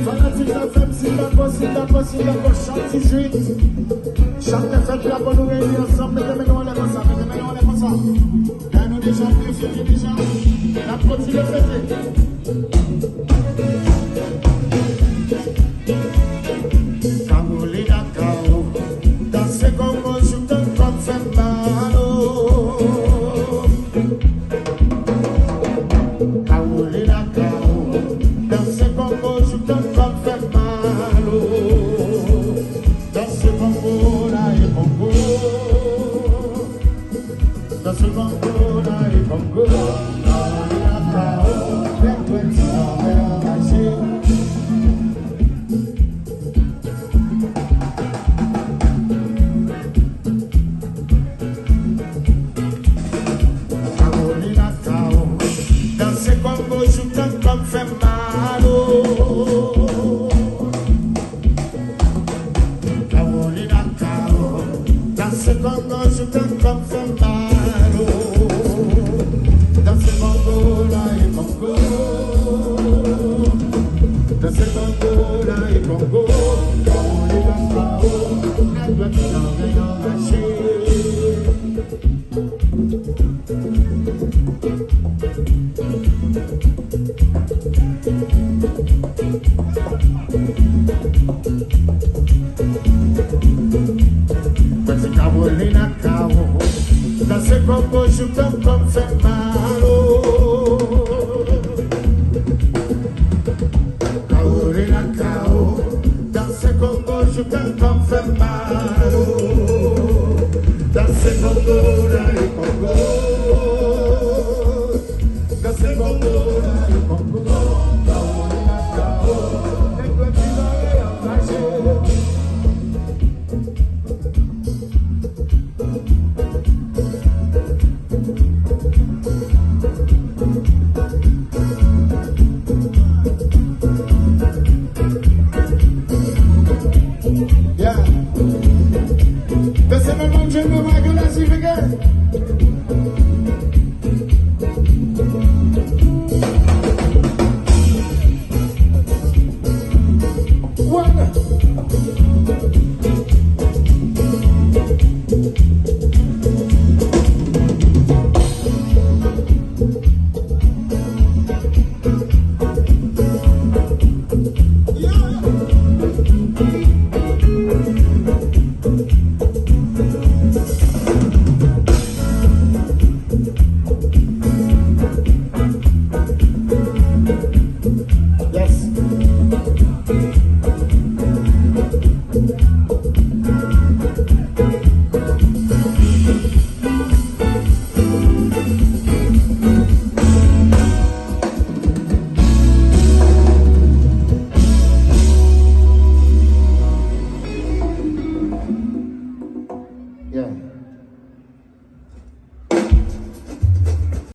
Fanatique Zafem, s'il d'accord, chante 18. Chante fête là pour nous réunir ensemble, mettez-nous en l'air comme ça, mettez-nous en l'air comme ça. Là, nous déjà, fêté déjà. La continue de fêter. Carolina Cao, dans ce Congo, je te confirme mal. Carolina Cao, dans ce Congo, je te confirme mal. Dans ce Congo, là et Congo. Dans ce Congo, là et Congo. Carolina Cao, les petits sont relâchés. Congo, je t'en comme fait mal. Carolina Cao, dans ce Congo, je t'en comme fait mal. Dans ce Congo, là et Congo. Dans ce Congo, là et Congo. Carolina Cao, elle doit t'en lâcher. Carolina Cao, dans ce Congo, je peux comme faire mal. Carolina Cao, dans ce Congo, je peux comme faire mal.